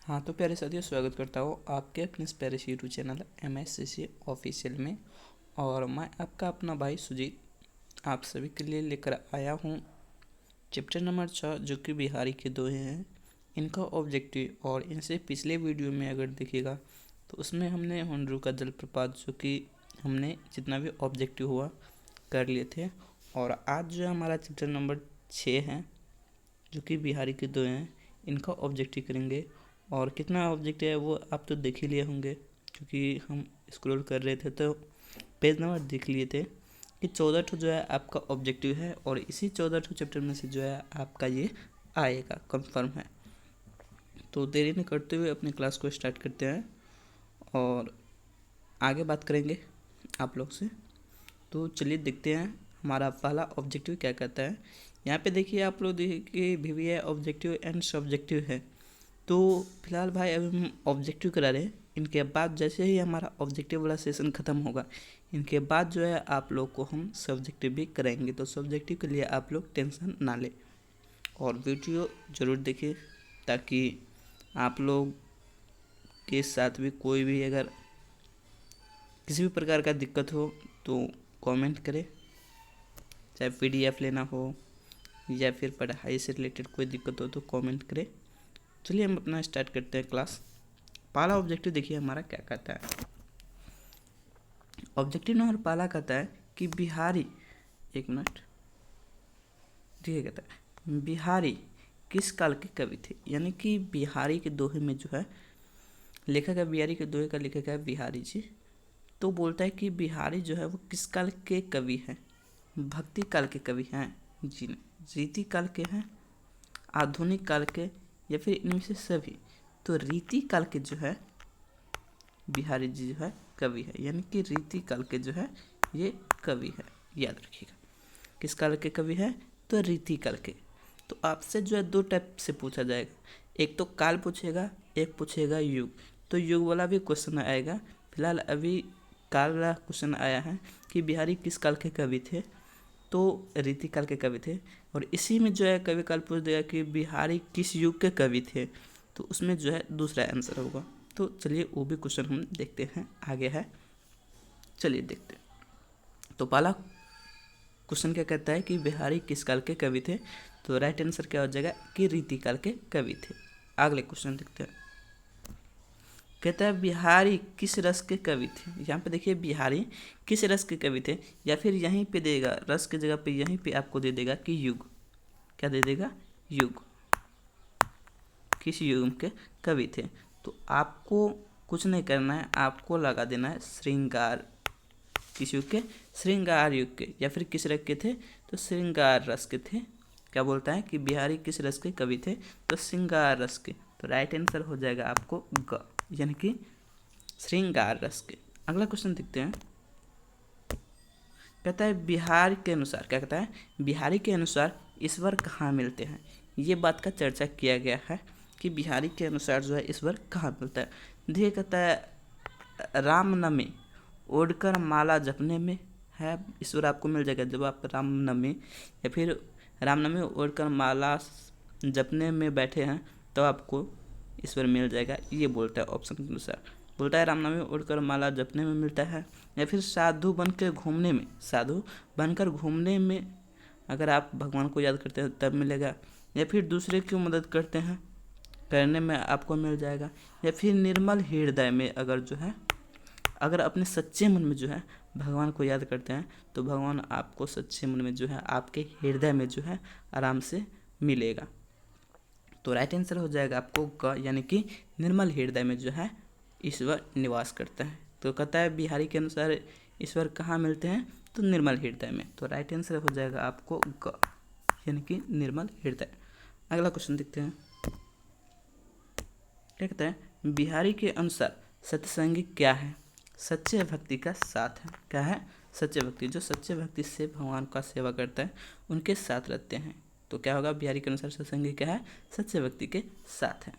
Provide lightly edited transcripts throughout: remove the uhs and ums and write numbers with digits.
हाँ तो प्यारे साथियों, स्वागत करता हूँ आपके अपने इस प्यारे से यूट्यूब चैनल MSCC ऑफिशियल में। और मैं आपका अपना भाई सुजीत आप सभी के लिए लेकर आया हूँ चैप्टर नंबर 6, जो कि बिहारी के दोहे हैं, इनका ऑब्जेक्टिव। और इनसे पिछले वीडियो में अगर देखिएगा तो उसमें हमने हुंडरू का जलप्रपात, जो कि हमने जितना भी ऑब्जेक्टिव हुआ कर लिए थे। और आज जो हमारा चैप्टर नंबर 6 है, जो कि बिहारी के दोहे हैं, इनका ऑब्जेक्टिव करेंगे। और कितना ऑब्जेक्टिव है वो आप तो देख ही लिए होंगे, क्योंकि हम स्क्रॉल कर रहे थे तो पेज नंबर देख लिए थे कि 14 ठो जो है आपका ऑब्जेक्टिव है। और इसी 14 ठो चैप्टर में से जो है आपका ये आएगा, कंफर्म है। तो देरी न करते हुए अपनी क्लास को स्टार्ट करते हैं और आगे बात करेंगे आप लोग से। तो चलिए देखते हैं हमारा पहला ऑब्जेक्टिव क्या कहता है। यहाँ पे देखिए, आप लोग देखिए VVI ऑब्जेक्टिव एंड सब्जेक्टिव है। तो फिलहाल भाई अभी हम ऑब्जेक्टिव करा रहे हैं। इनके बाद जैसे ही हमारा ऑब्जेक्टिव वाला सेशन ख़त्म होगा, इनके बाद जो है आप लोग को हम सब्जेक्टिव भी कराएंगे। तो सब्जेक्टिव के लिए आप लोग टेंशन ना लें और वीडियो ज़रूर देखिए, ताकि आप लोग के साथ भी कोई भी अगर किसी भी प्रकार का दिक्कत हो तो कमेंट करें। चाहे PDF लेना हो या फिर पढ़ाई से रिलेटेड कोई दिक्कत हो तो कमेंट करें। चलिए हम अपना स्टार्ट करते हैं क्लास। पहला ऑब्जेक्टिव देखिए हमारा क्या कहता है। ऑब्जेक्टिव नंबर पहला कहता है कि बिहारी, एक मिनट, ठीक है, कहता है बिहारी किस काल के कवि थे। यानी कि बिहारी के दोहे में जो है लेखक है, बिहारी के दोहे का लेखक है बिहारी जी। तो बोलता है कि बिहारी जो है वो किस काल के कवि हैं। भक्ति काल के कवि हैं जी नहीं, रीति काल के हैं, आधुनिक काल के, या फिर इनमें से सभी। तो रीति काल के जो है बिहारी जी जो है कवि है, यानी कि रीति काल के जो है ये कवि है। याद रखिएगा, किस काल के कवि है तो रीति काल के। तो आपसे जो है दो टाइप से पूछा जाएगा, एक तो काल पूछेगा, एक पूछेगा युग। तो युग वाला भी क्वेश्चन आएगा। फिलहाल अभी काल वाला क्वेश्चन आया है कि बिहारी किस काल के कवि थे, तो रीति काल के कवि थे। और इसी में जो है कवि काल पूछ देगा कि बिहारी किस युग के कवि थे, तो उसमें जो है दूसरा आंसर होगा। तो चलिए वो भी क्वेश्चन हम देखते हैं, आगे है, चलिए देखते हैं। तो पहला क्वेश्चन क्या कहता है कि बिहारी किस काल के कवि थे। तो राइट आंसर क्या हो जाएगा कि रीति काल के कवि थे। अगले क्वेश्चन देखते हैं। कहता है बिहारी किस रस के कवि थे। यहाँ पे देखिए बिहारी किस रस के कवि थे, या फिर यहीं पे देगा रस की जगह पे, यहीं पे आपको दे देगा कि युग। क्या दे देगा, युग, किस युग के कवि थे। तो आपको कुछ नहीं करना है, आपको लगा देना है श्रृंगार। किस युग के, श्रृंगार युग के। या फिर किस रस के थे तो श्रृंगार रस के थे। क्या बोलता है कि बिहारी किस रस के कवि थे तो श्रृंगार रस के। तो राइट आंसर हो जाएगा आपको ग, यानी कि श्रृंगार रस के। अगला क्वेश्चन देखते हैं। कहता है बिहार के अनुसार, क्या कहता है, बिहारी के अनुसार ईश्वर कहाँ मिलते हैं। ये बात का चर्चा किया गया है कि बिहारी के अनुसार जो है ईश्वर कहाँ मिलता है। देखिए, कहता है रामनवमी ओढ़कर माला जपने में है ईश्वर आपको मिल जाएगा। जब आप रामनवमी या फिर रामनवमी ओढ़कर माला जपने में बैठे हैं तो आपको ईश्वर मिल जाएगा, ये बोलता है ऑप्शन के अनुसार। बोलता है रामनवमी ओढ़कर माला जपने में मिलता है, या फिर साधु बनकर घूमने में, साधु बनकर घूमने में अगर आप भगवान को याद करते हैं तब मिलेगा, या फिर दूसरे की मदद करते हैं करने में आपको मिल जाएगा, या फिर निर्मल हृदय में अगर जो है, अगर अपने सच्चे मन में जो है भगवान को याद करते हैं तो भगवान आपको सच्चे मन में जो है आपके हृदय में जो है आराम से मिलेगा। तो राइट आंसर हो जाएगा आपको क, यानी कि निर्मल हृदय में जो है ईश्वर निवास करता है। तो कहता है बिहारी के अनुसार ईश्वर कहाँ मिलते हैं तो निर्मल हृदय में। तो राइट आंसर हो जाएगा आपको ग, यानी कि निर्मल हृदय। अगला क्वेश्चन देखते हैं। क्या कहता है बिहारी के अनुसार सत्संगी क्या है। सच्चे भक्ति का साथ है। क्या है, सच्चे भक्ति, जो सच्चे भक्ति से भगवान का सेवा करता है उनके साथ रहते हैं। तो क्या होगा, बिहारी के अनुसार सत्संगी क्या है, सच्चे व्यक्ति के साथ है।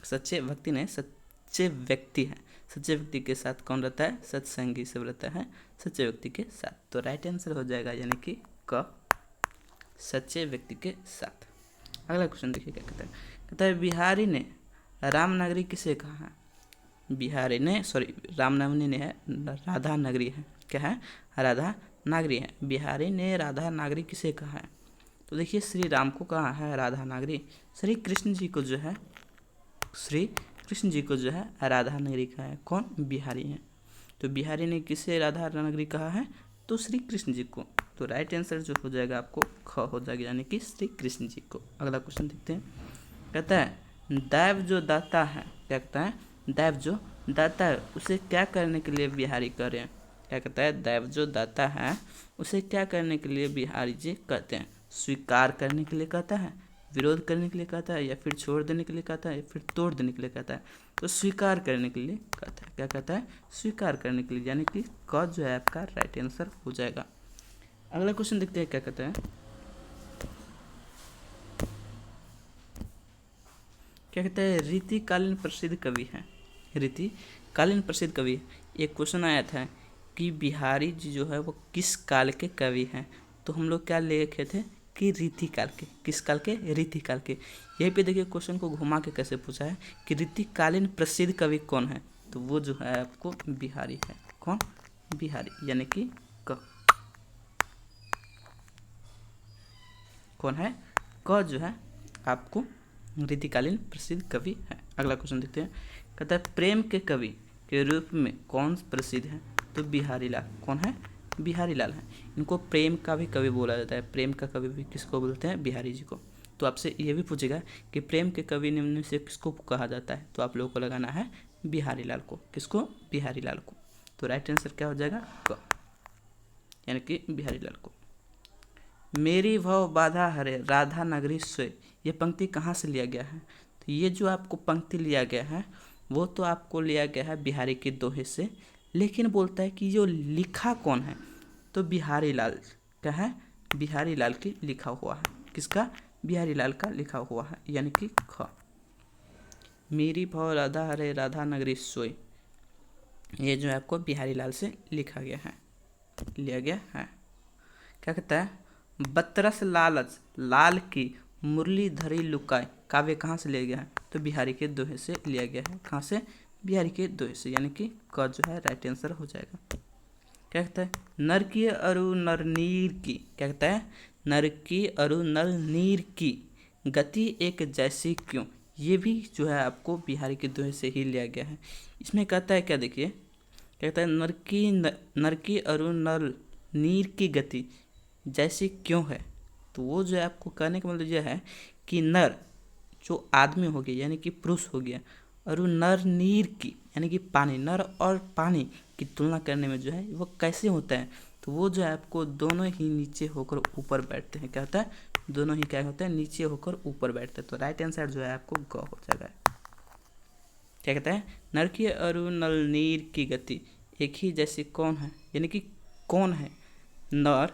सच्चे भक्ति नहीं, सच्चे व्यक्ति है। सच्चे व्यक्ति के साथ कौन रहता है, सत्संगी सब रहता है सच्चे व्यक्ति के साथ। तो राइट आंसर हो जाएगा यानी कि क, सच्चे व्यक्ति के साथ। अगला क्वेश्चन देखिए क्या कहता है। कहता है बिहारी ने रामनगरी किसे कहा है? बिहारी ने, सॉरी रामनवमी ने है, राधा नगरी है, क्या है? राधा नागरी है। बिहारी ने राधा नागरी किसे कहा है? तो देखिए श्री राम को कहा है राधा नागरी, श्री कृष्ण जी को जो है, श्री कृष्ण जी को जो है राधा नगरी कहा है। कौन? बिहारी है। तो बिहारी ने किसे राधा नगरी कहा है? तो श्री कृष्ण जी को। तो राइट आंसर जो हो जाएगा आपको ख हो जाएगा, यानी कि श्री कृष्ण जी को। अगला क्वेश्चन देखते हैं। कहता है दैव जो दाता है, क्या कहता है? दैव जो दाता है उसे क्या करने के लिए बिहारी करें? क्या कहता है? दैव जो दाता है उसे क्या करने के लिए बिहारी जी कहते हैं? स्वीकार करने के लिए कहता है, विरोध करने के लिए कहता है, या फिर छोड़ देने के लिए कहता है, या फिर तोड़ देने के लिए कहता है? तो स्वीकार करने के लिए कहता है। क्या कहता है? स्वीकार करने के लिए, यानी कि क जो है आपका राइट आंसर हो जाएगा। अगला क्वेश्चन देखते हैं क्या कहता है। क्या कहता है? रीतिकालीन प्रसिद्ध कवि है। रीतिकालीन प्रसिद्ध कवि, एक क्वेश्चन आया था कि बिहारी जी जो है वो किस काल के कवि हैं? तो हम लोग क्या लिखे थे कि रीतिकाल के। किस काल के? रीतिकाल के। यहीं पे देखिए क्वेश्चन को घुमा के कैसे पूछा है कि रीतिकालीन प्रसिद्ध कवि कौन है? तो वो जो है आपको बिहारी है। कौन? बिहारी, यानी कि क। कौन है? क जो है आपको रीतिकालीन प्रसिद्ध कवि है। अगला क्वेश्चन देखते हैं। कहता है प्रेम के कवि के रूप में कौन प्रसिद्ध है? तो बिहारी लाल। कौन है? बिहारी लाल है। इनको प्रेम का भी कवि बोला जाता है। प्रेम का कवि भी किसको बोलते हैं? बिहारी जी को। तो आपसे ये भी पूछेगा कि प्रेम के कवि निम्न से किसको कहा जाता है? तो आप लोगों को लगाना है बिहारी लाल को। किसको? बिहारी लाल को। तो राइट आंसर क्या हो जाएगा? क, यानी कि बिहारी लाल को। मेरी भव बाधा हरे राधा नगरी सोए, ये पंक्ति कहाँ से लिया गया है? तो ये जो आपको पंक्ति लिया गया है वो तो आपको लिया गया है बिहारी के दोहे से, लेकिन बोलता है कि जो लिखा कौन है? तो बिहारी लाल। क्या है? बिहारी लाल की लिखा हुआ है। किसका? बिहारी लाल का लिखा हुआ है, यानी कि ख। मेरी भव राधा हरे राधा नगरी सोए, ये जो है आपको बिहारी लाल से लिखा गया है, लिया गया है। क्या कहता है? बतरस लालच लाल की मुरली धरी लुकाए, काव्य कहाँ से लिया गया है? तो बिहारी के दोहे से लिया गया है। कहाँ से? बिहारी के दोहे से, यानी कि क जो है राइट आंसर हो जाएगा। क्या कहता है? नर की अरु नर नीर की, क्या कहता है? नर की अरु नर नीर की गति एक जैसी क्यों, ये भी जो है आपको बिहारी के दोहे से ही लिया गया है। इसमें कहता है क्या, देखिए क्या कहता है? नर की अरु नर नीर की गति जैसी क्यों है? तो वो जो है आपको कहने का मतलब यह है कि नर जो आदमी हो गया, यानी कि पुरुष हो गया, और नर नीर की यानी कि पानी, नर और पानी की तुलना करने में जो है वो कैसे होता है? तो वो जो है आपको दोनों ही नीचे होकर ऊपर बैठते हैं। क्या होता है? दोनों ही क्या होता है? नीचे होकर ऊपर बैठते हैं। तो राइट आंसर जो है आपको ग हो जाएगा। क्या कहता है? नर की और नल नीर की गति एक ही जैसी कौन है, यानी कि कौन है? नर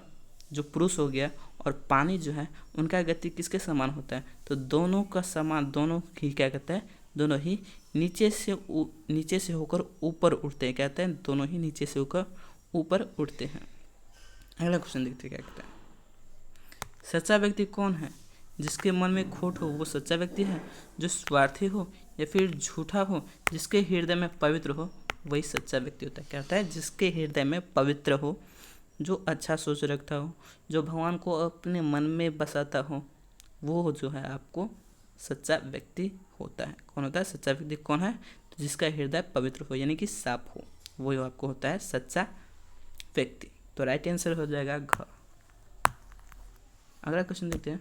जो पुरुष हो गया और पानी जो है उनका गति किसके समान होता है? तो दोनों का समान, दोनों ही क्या कहता है? दोनों ही नीचे से होकर ऊपर उठते हैं। कहते हैं दोनों ही नीचे से होकर ऊपर उठते हैं। अगला क्वेश्चन देखते हैं क्या कहता है। सच्चा व्यक्ति कौन है? जिसके मन में खोट हो वो सच्चा व्यक्ति है। जो स्वार्थी हो या फिर झूठा हो, जिसके हृदय में पवित्र हो, वही सच्चा व्यक्ति होता है। क्या होता है? जिसके हृदय में पवित्र हो, जो अच्छा सोच रखता हो, जो भगवान को अपने मन में बसाता हो, वो जो है आपको सच्चा व्यक्ति होता है। कौन होता है? सच्चा व्यक्ति कौन है? तो जिसका हृदय पवित्र हो, यानी कि साफ हो, वो आपको होता है सच्चा व्यक्ति। तो राइट आंसर हो जाएगा घ। अगला क्वेश्चन देखते हैं।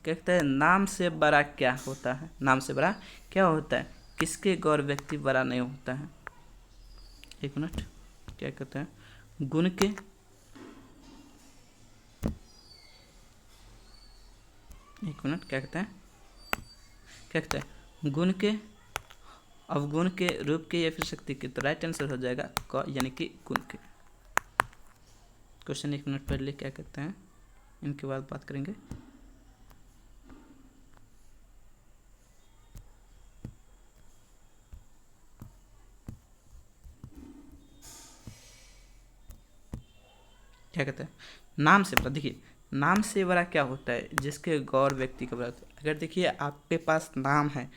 कहता है नाम से बड़ा क्या होता है? नाम से बड़ा क्या होता है? किसके गौर व्यक्ति बड़ा नहीं होता है? एक मिनट, क्या कहते हैं? गुण के, एक मिनट, क्या कहते हैं? क्या कहते हैं? गुण के, अवगुण के, रूप के, या फिर शक्ति के। तो राइट आंसर हो जाएगा क, यानी कि गुण के। क्वेश्चन एक मिनट पहले क्या कहते हैं, इनके बाद बात करेंगे। क्या कहते हैं? नाम से बड़ा, देखिए नाम से बड़ा क्या होता है? जिसके गौर व्यक्ति का बड़ा। अगर देखिए आपके पास नाम है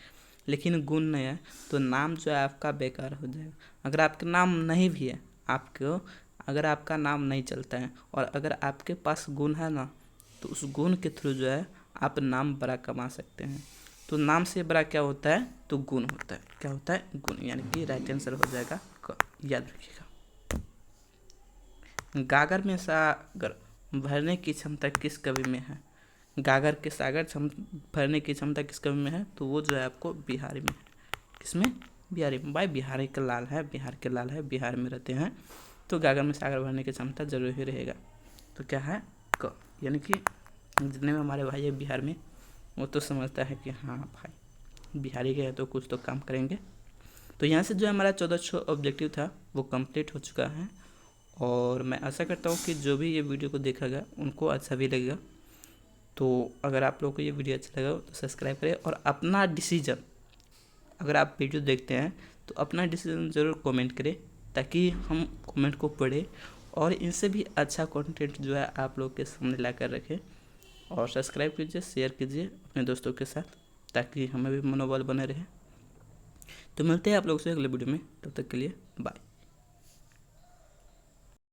लेकिन गुण नहीं है तो नाम जो है आपका बेकार हो जाएगा। अगर आपका नाम नहीं भी है, आपको अगर आपका नाम नहीं चलता है और अगर आपके पास गुण है ना, तो उस गुण के थ्रू जो है आप नाम बड़ा कमा सकते हैं। तो नाम से बड़ा क्या होता है, तो गुण होता है। क्या होता है, गुण, यानी कि राइट आंसर हो जाएगा क। याद रखिएगा। गागर में सागर भरने की क्षमता किस कवि में है? गागर के सागर भरने की क्षमता किस कवि में है? तो वो जो है आपको बिहारी में है। किसमें? बिहारी में। भाई बिहारी का लाल है, बिहार के लाल है, बिहार में रहते हैं, तो गागर में सागर भरने की क्षमता जरूर ही रहेगा। तो क्या है, क। यानी कि जितने में हमारे भाई है बिहार में, वो तो समझता है कि हाँ भाई बिहारी के हैं तो कुछ तो काम करेंगे। तो यहाँ से जो हमारा 14 ऑब्जेक्टिव था वो कंप्लीट हो चुका है। और मैं आशा करता हूँ कि जो भी ये वीडियो को देखेगा उनको अच्छा भी लगेगा। तो अगर आप लोगों को ये वीडियो अच्छा लगा तो सब्सक्राइब करें, और अपना डिसीजन, अगर आप वीडियो देखते हैं तो अपना डिसीजन ज़रूर कमेंट करें, ताकि हम कमेंट को पढ़ें और इनसे भी अच्छा कंटेंट जो है आप लोग के सामने ला कर रखें। और सब्सक्राइब कीजिए, शेयर कीजिए अपने दोस्तों के साथ, ताकि हमें भी मनोबल बने रहे। तो मिलते हैं आप लोगों से अगले वीडियो में, तब तक के लिए बाय।